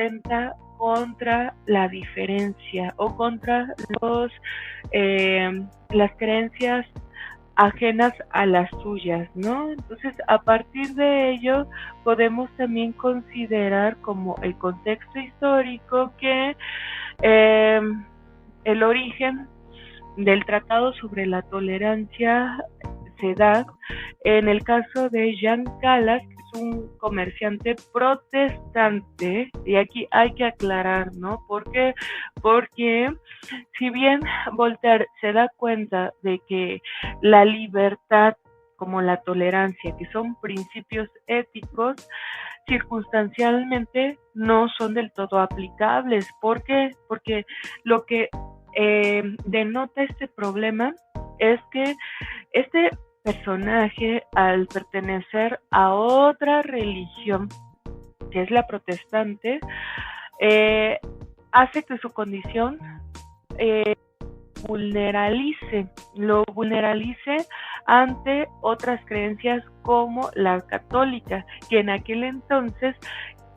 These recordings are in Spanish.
atenta contra la diferencia o contra las creencias ajenas a las suyas, ¿no? Entonces, a partir de ello, podemos también considerar como el contexto histórico que el origen del Tratado sobre la Tolerancia se da en el caso de Jean Calas, que es un comerciante protestante, y aquí hay que aclarar, ¿no? ¿Por qué? Porque si bien Voltaire se da cuenta de que la libertad como la tolerancia, que son principios éticos, circunstancialmente no son del todo aplicables. ¿Por qué? Porque lo que denota este problema es que este personaje, al pertenecer a otra religión, que es la protestante, hace que su condición lo vulneralice ante otras creencias como la católica, que en aquel entonces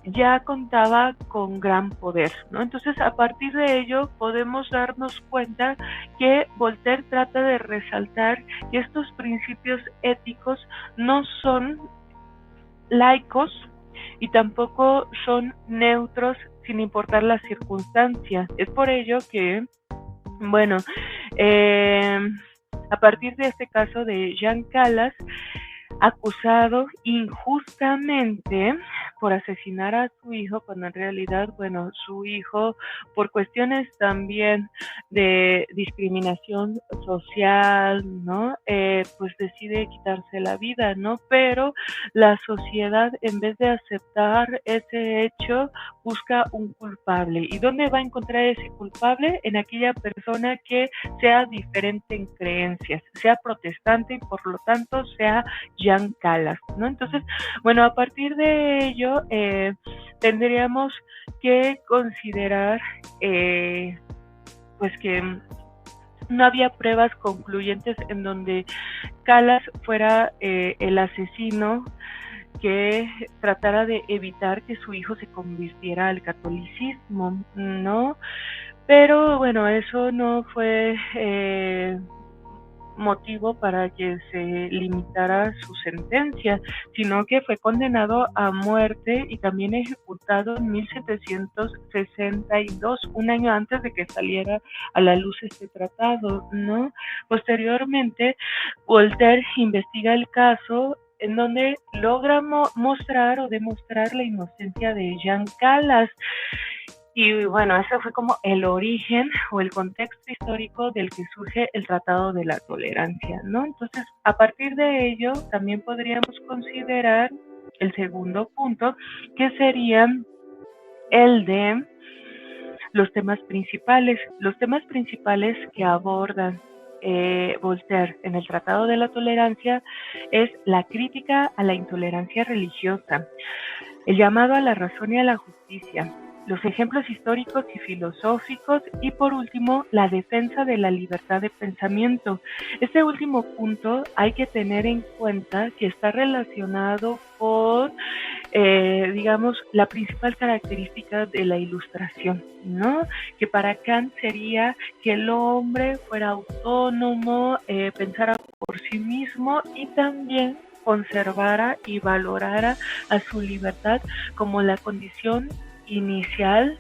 ya contaba con gran poder, ¿no? Entonces, a partir de ello, podemos darnos cuenta que Voltaire trata de resaltar que estos principios éticos no son laicos y tampoco son neutros sin importar las circunstancias. Es por ello que, bueno, a partir de este caso de Jean Calas, acusado injustamente por asesinar a su hijo, cuando en realidad, bueno, su hijo, por cuestiones también de discriminación social, ¿no? Pues decide quitarse la vida, ¿no? Pero la sociedad, en vez de aceptar ese hecho, busca un culpable. ¿Y dónde va a encontrar ese culpable? En aquella persona que sea diferente en creencias, sea protestante y por lo tanto sea Jean Calas, ¿no? Entonces, bueno, a partir de ello tendríamos que considerar pues que no había pruebas concluyentes en donde Calas fuera el asesino que tratara de evitar que su hijo se convirtiera al catolicismo, ¿no? Pero bueno, eso no fue motivo para que se limitara su sentencia, sino que fue condenado a muerte y también ejecutado en 1762, un año antes de que saliera a la luz este tratado, ¿no? Posteriormente, Voltaire investiga el caso en donde logra mostrar o demostrar la inocencia de Jean Calas. Y bueno, ese fue como el origen o el contexto histórico del que surge el Tratado de la Tolerancia, ¿no? Entonces, a partir de ello, también podríamos considerar el segundo punto, que sería el de los temas principales. Los temas principales que abordan Voltaire en el Tratado de la Tolerancia es la crítica a la intolerancia religiosa, el llamado a la razón y a la justicia, los ejemplos históricos y filosóficos y por último la defensa de la libertad de pensamiento. Este último punto hay que tener en cuenta que está relacionado con digamos, la principal característica de la Ilustración, ¿no? Que para Kant sería que el hombre fuera autónomo, pensara por sí mismo y también conservara y valorara a su libertad como la condición inicial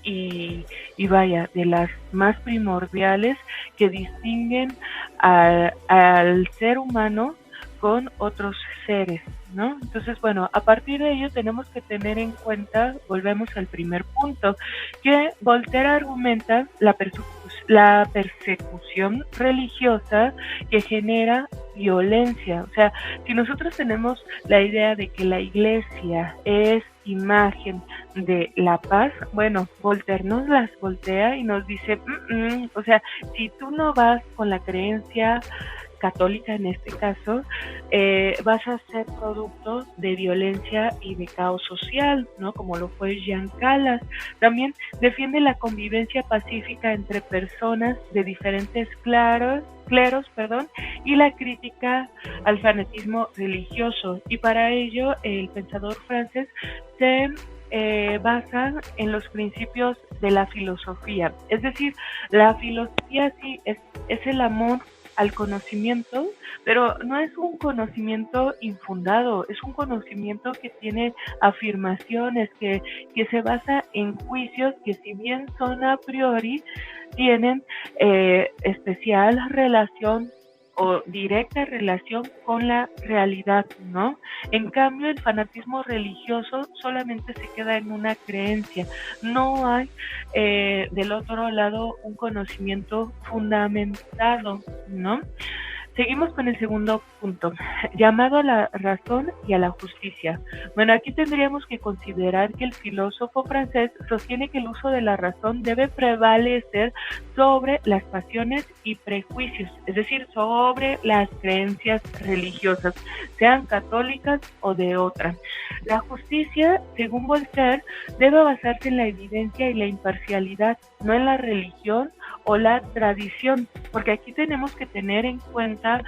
y vaya, de las más primordiales que distinguen al ser humano con otros seres, ¿no? Entonces, bueno, a partir de ello tenemos que tener en cuenta, volvemos al primer punto, que Voltaire argumenta la persecución religiosa que genera violencia. O sea, si nosotros tenemos la idea de que la iglesia es imagen de la paz, bueno, Voltaire nos las voltea y nos dice, o sea, si tú no vas con la creencia católica en este caso, vas a ser producto de violencia y de caos social, ¿no? Como lo fue Jean Calas. También defiende la convivencia pacífica entre personas de diferentes cleros, y la crítica al fanatismo religioso. Y para ello, el pensador francés se basa en los principios de la filosofía. Es decir, la filosofía sí es el amor al conocimiento, pero no es un conocimiento infundado, es un conocimiento que tiene afirmaciones, que se basa en juicios que, si bien son a priori, tienen especial relación o directa relación con la realidad, ¿no? En cambio, el fanatismo religioso solamente se queda en una creencia. No hay del otro lado un conocimiento fundamentado, ¿no? Seguimos con el segundo punto, llamado a la razón y a la justicia. Bueno, aquí tendríamos que considerar que el filósofo francés sostiene que el uso de la razón debe prevalecer sobre las pasiones y prejuicios, es decir, sobre las creencias religiosas, sean católicas o de otra. La justicia, según Voltaire, debe basarse en la evidencia y la imparcialidad, no en la religión o la tradición, porque aquí tenemos que tener en cuenta,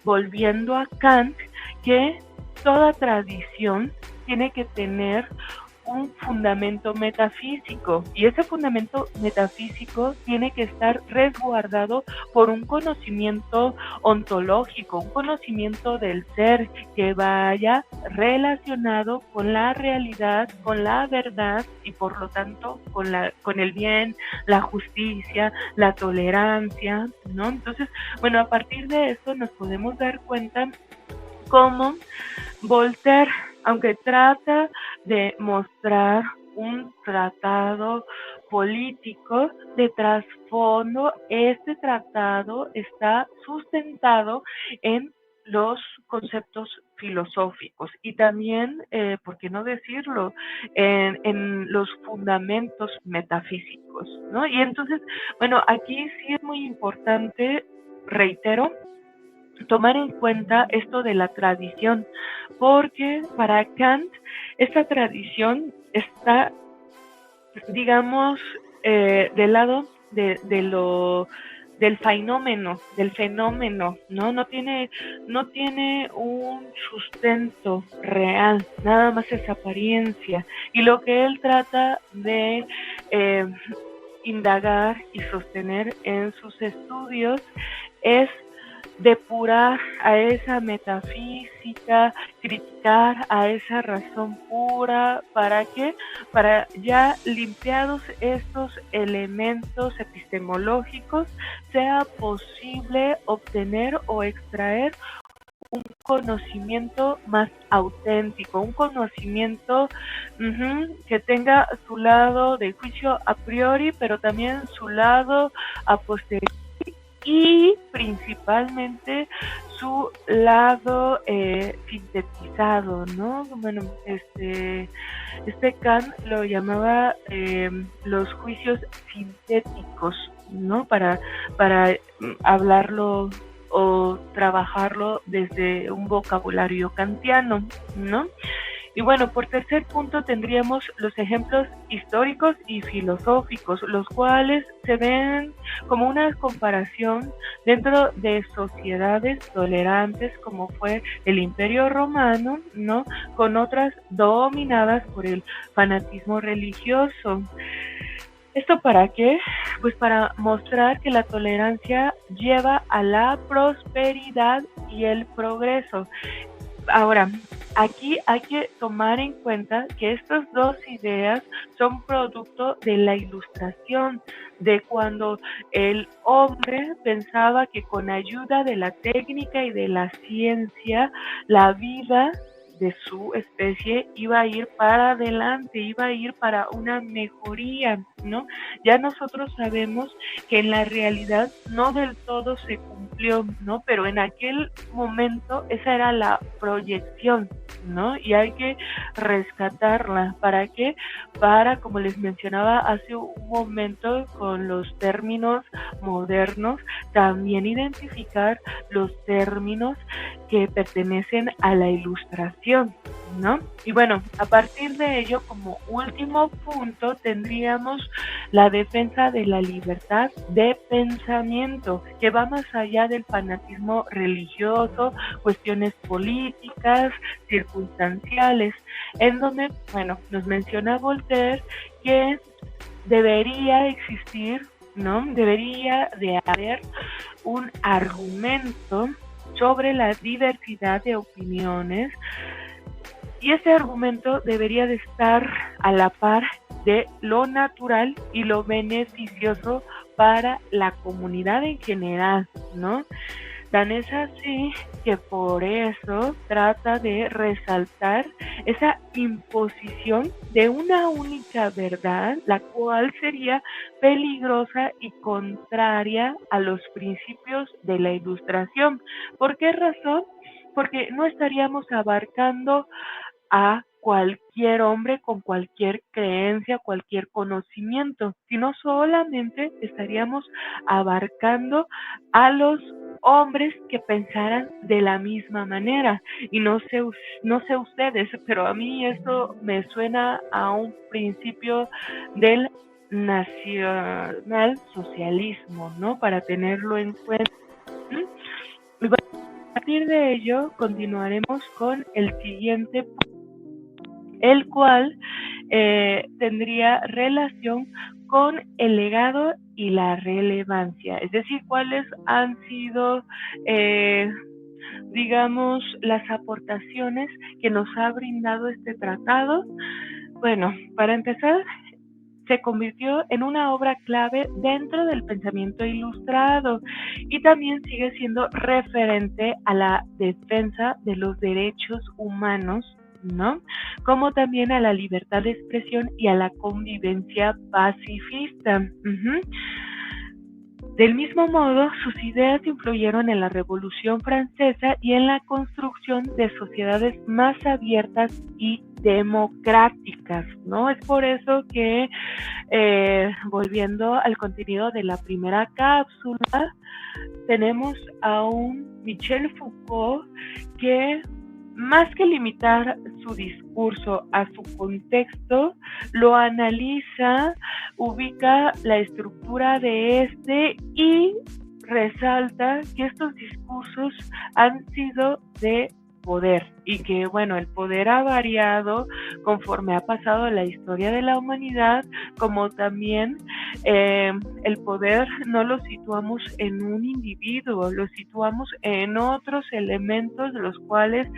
volviendo a Kant, que toda tradición tiene que tener un fundamento metafísico, y ese fundamento metafísico tiene que estar resguardado por un conocimiento ontológico, un conocimiento del ser que vaya relacionado con la realidad, con la verdad y por lo tanto con el bien, la justicia, la tolerancia, ¿no? Entonces, bueno, a partir de esto nos podemos dar cuenta cómo Voltaire, aunque trata de mostrar un tratado político de trasfondo, este tratado está sustentado en los conceptos filosóficos y también, ¿por qué no decirlo?, en los fundamentos metafísicos, ¿no? Y entonces, bueno, aquí sí es muy importante, reitero, tomar en cuenta esto de la tradición, porque para Kant esta tradición está, digamos, del lado del fenómeno, ¿no? No tiene un sustento real, nada más es apariencia. Y lo que él trata de indagar y sostener en sus estudios es depurar a esa metafísica, criticar a esa razón pura. ¿Para qué? Para, ya limpiados estos elementos epistemológicos, sea posible obtener o extraer un conocimiento más auténtico, un conocimiento que tenga su lado de juicio a priori, pero también su lado a posteriori, y principalmente su lado sintetizado, ¿no? Bueno, este Kant lo llamaba los juicios sintéticos, ¿no? Para hablarlo o trabajarlo desde un vocabulario kantiano, ¿no? Y bueno, por tercer punto tendríamos los ejemplos históricos y filosóficos, los cuales se ven como una comparación dentro de sociedades tolerantes como fue el Imperio Romano, ¿no?, con otras dominadas por el fanatismo religioso. ¿Esto para qué? Pues para mostrar que la tolerancia lleva a la prosperidad y el progreso. Ahora, aquí hay que tomar en cuenta que estas dos ideas son producto de la Ilustración, de cuando el hombre pensaba que con ayuda de la técnica y de la ciencia, la vida de su especie iba a ir para adelante, iba a ir para una mejoría, ¿no? Ya nosotros sabemos que en la realidad no del todo se cumplió, ¿no? Pero en aquel momento esa era la proyección, ¿no? Y hay que rescatarla. ¿Para qué? Para, como les mencionaba hace un momento con los términos modernos, también identificar los términos que pertenecen a la Ilustración, ¿no? Y bueno, a partir de ello, como último punto, tendríamos la defensa de la libertad de pensamiento, que va más allá del fanatismo religioso, cuestiones políticas, circunstanciales, en donde, bueno, nos menciona Voltaire que debería existir, ¿no? Debería de haber un argumento sobre la diversidad de opiniones y ese argumento debería de estar a la par de lo natural y lo beneficioso para la comunidad en general, ¿no? Tan es así que por eso trata de resaltar esa imposición de una única verdad, la cual sería peligrosa y contraria a los principios de la Ilustración. ¿Por qué razón? Porque no estaríamos abarcando a cualquier hombre con cualquier creencia, cualquier conocimiento, sino solamente estaríamos abarcando a los hombres que pensaran de la misma manera. Y no sé ustedes, pero a mí esto me suena a un principio del nacionalsocialismo, ¿no? Para tenerlo en cuenta. Y bueno, a partir de ello continuaremos con el siguiente punto, el cual tendría relación con el legado y la relevancia, es decir, cuáles han sido, digamos, las aportaciones que nos ha brindado este tratado. Bueno, para empezar, se convirtió en una obra clave dentro del pensamiento ilustrado y también sigue siendo referente a la defensa de los derechos humanos, ¿no? Como también a la libertad de expresión y a la convivencia pacifista. Del mismo modo, sus ideas influyeron en la Revolución Francesa y en la construcción de sociedades más abiertas y democráticas, ¿no? Es por eso que, volviendo al contenido de la primera cápsula, tenemos a un Michel Foucault que, más que limitar su discurso a su contexto, lo analiza, ubica la estructura de este y resalta que estos discursos han sido de poder y que, bueno, el poder ha variado conforme ha pasado la historia de la humanidad, como también el poder no lo situamos en un individuo, lo situamos en otros elementos de los cuales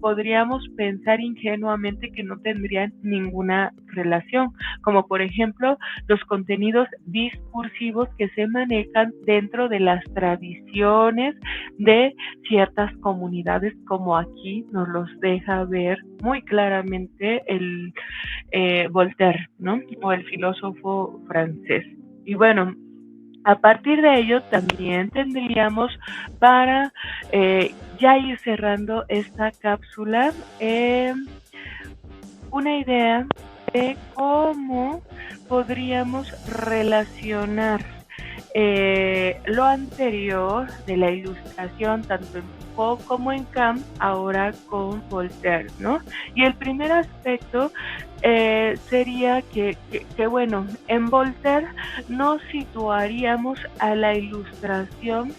podríamos pensar ingenuamente que no tendrían ninguna relación, como por ejemplo los contenidos discursivos que se manejan dentro de las tradiciones de ciertas comunidades, como aquí nos los deja ver muy claramente el Voltaire, ¿no? O el filósofo francés. Y bueno, a partir de ello también tendríamos para ya ir cerrando esta cápsula una idea de cómo podríamos relacionar lo anterior de la Ilustración, tanto en Foucault como en Kant, ahora con Voltaire, ¿no? Y el primer aspecto sería que, bueno, en Voltaire no situaríamos a la Ilustración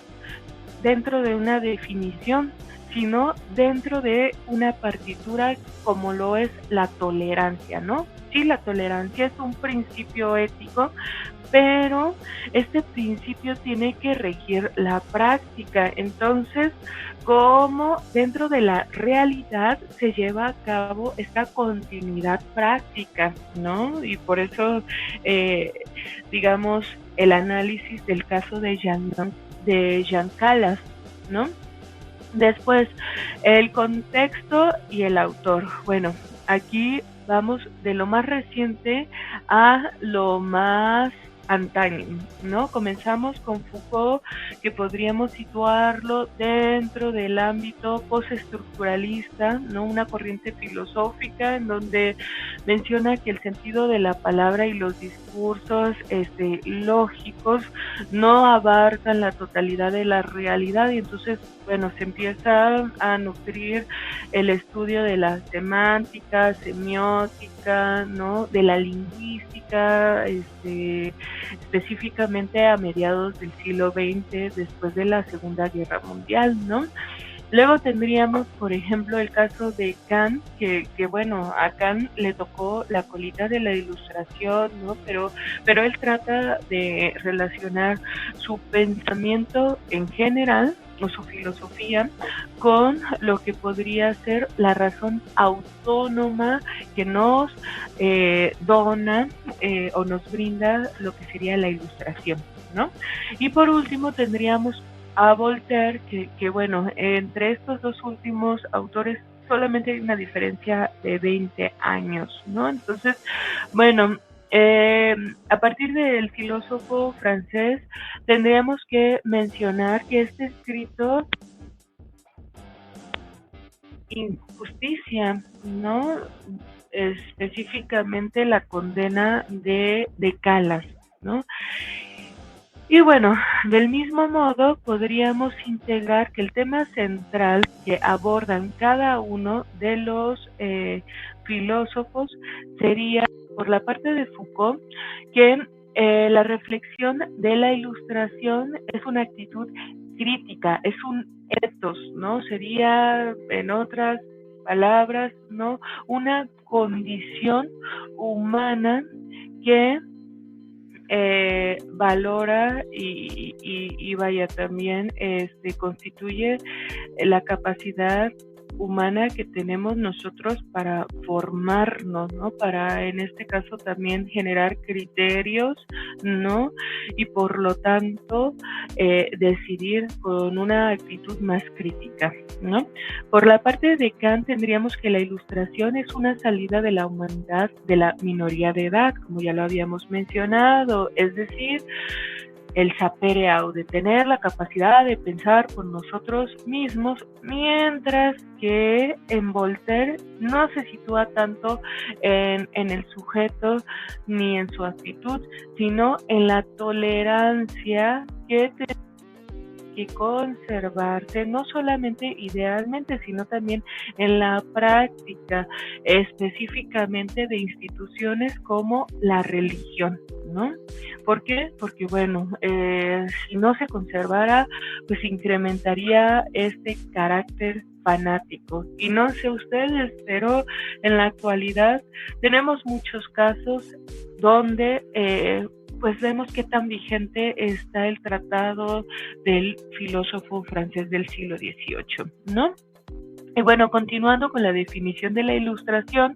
dentro de una definición, sino dentro de una partitura como lo es la tolerancia, ¿no? Sí, la tolerancia es un principio ético, pero este principio tiene que regir la práctica. Entonces, cómo dentro de la realidad se lleva a cabo esta continuidad práctica, ¿no? Y por eso, digamos, el análisis del caso de Jean Calas, ¿no? Después, el contexto y el autor. Bueno, aquí vamos de lo más reciente a lo más antaño, ¿no? Comenzamos con Foucault, que podríamos situarlo dentro del ámbito postestructuralista, ¿no? Una corriente filosófica en donde menciona que el sentido de la palabra y los discursos lógicos no abarcan la totalidad de la realidad, y entonces, bueno, se empieza a nutrir el estudio de la semántica, semiótica, ¿no? De la lingüística, específicamente a mediados del siglo XX, después de la Segunda Guerra Mundial, ¿no? Luego tendríamos, por ejemplo, el caso de Kant, que bueno, a Kant le tocó la colita de la Ilustración, ¿no? Pero él trata de relacionar su pensamiento en general, o su filosofía, con lo que podría ser la razón autónoma que nos dona o nos brinda lo que sería la Ilustración, ¿no? Y por último tendríamos a Voltaire, que bueno, entre estos dos últimos autores solamente hay una diferencia de 20 años, ¿no? Entonces, bueno, a partir del filósofo francés tendríamos que mencionar que este escrito injusticia, ¿no? Específicamente la condena de Calas, ¿no? Y bueno, del mismo modo podríamos integrar que el tema central que abordan cada uno de los filósofos sería, por la parte de Foucault, que la reflexión de la Ilustración es una actitud crítica, es un ethos, ¿no? Sería, en otras palabras, ¿no? Una condición humana que valora y vaya, también constituye la capacidad humana que tenemos nosotros para formarnos, ¿no? Para, en este caso, también generar criterios, ¿no? Y por lo tanto, decidir con una actitud más crítica, ¿no? Por la parte de Kant tendríamos que la Ilustración es una salida de la humanidad de la minoría de edad, como ya lo habíamos mencionado, es decir, el sapere aude, tener la capacidad de pensar por nosotros mismos, mientras que en Voltaire no se sitúa tanto en el sujeto ni en su actitud, sino en la tolerancia que que conservarse, no solamente idealmente, sino también en la práctica, específicamente de instituciones como la religión, ¿no? ¿Por qué? Porque, bueno, si no se conservara, pues incrementaría este carácter fanático. Y no sé ustedes, pero en la actualidad tenemos muchos casos donde pues vemos qué tan vigente está el tratado del filósofo francés del siglo XVIII, ¿no? Y bueno, continuando con la definición de la Ilustración,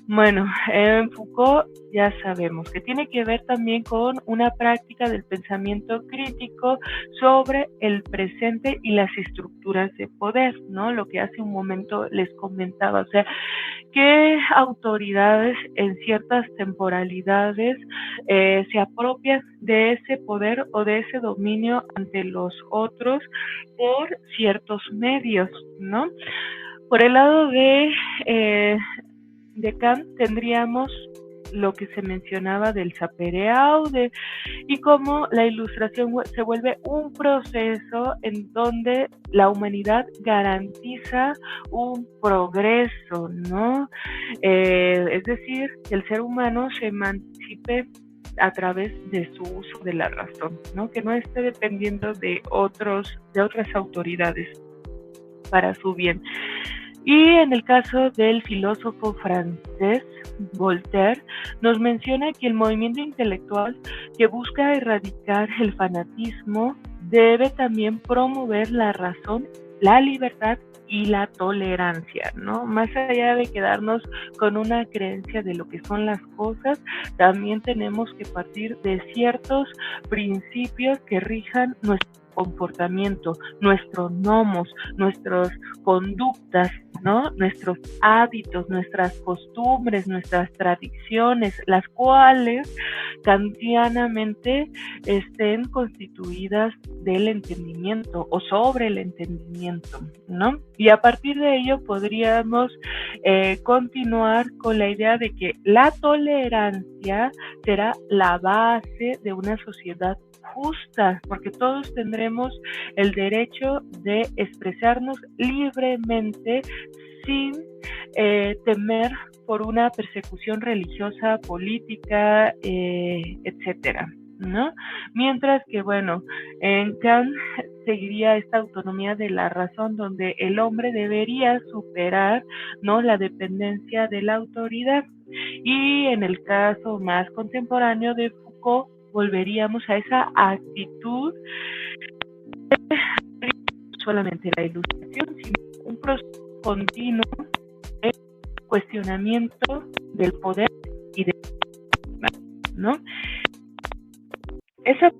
bueno, en Foucault ya sabemos que tiene que ver también con una práctica del pensamiento crítico sobre el presente y las estructuras de poder, ¿no? Lo que hace un momento les comentaba, o sea, qué autoridades en ciertas temporalidades se apropian de ese poder o de ese dominio ante los otros por ciertos medios, ¿no? Por el lado de Kant tendríamos lo que se mencionaba del sapere aude y cómo la Ilustración se vuelve un proceso en donde la humanidad garantiza un progreso, ¿no? Es decir, que el ser humano se emancipe a través de su uso de la razón, ¿no? Que no esté dependiendo de otras autoridades para su bien. Y en el caso del filósofo francés Voltaire, nos menciona que el movimiento intelectual que busca erradicar el fanatismo debe también promover la razón, la libertad y la tolerancia, ¿no? Más allá de quedarnos con una creencia de lo que son las cosas, también tenemos que partir de ciertos principios que rijan nuestra comportamiento, nuestro nomos, nuestras conductas, ¿no? Nuestros hábitos, nuestras costumbres, nuestras tradiciones, las cuales kantianamente estén constituidas del entendimiento o sobre el entendimiento, ¿no? Y a partir de ello podríamos continuar con la idea de que la tolerancia será la base de una sociedad justa, porque todos tendremos el derecho de expresarnos libremente sin temer por una persecución religiosa, política, etcétera, ¿no? Mientras que, bueno, en Kant seguiría esta autonomía de la razón, donde el hombre debería superar, ¿no?, la dependencia de la autoridad. Y en el caso más contemporáneo de Foucault, volveríamos a esa actitud de solamente la ilustración, sino un proceso continuo de cuestionamiento del poder y de, ¿no? Esa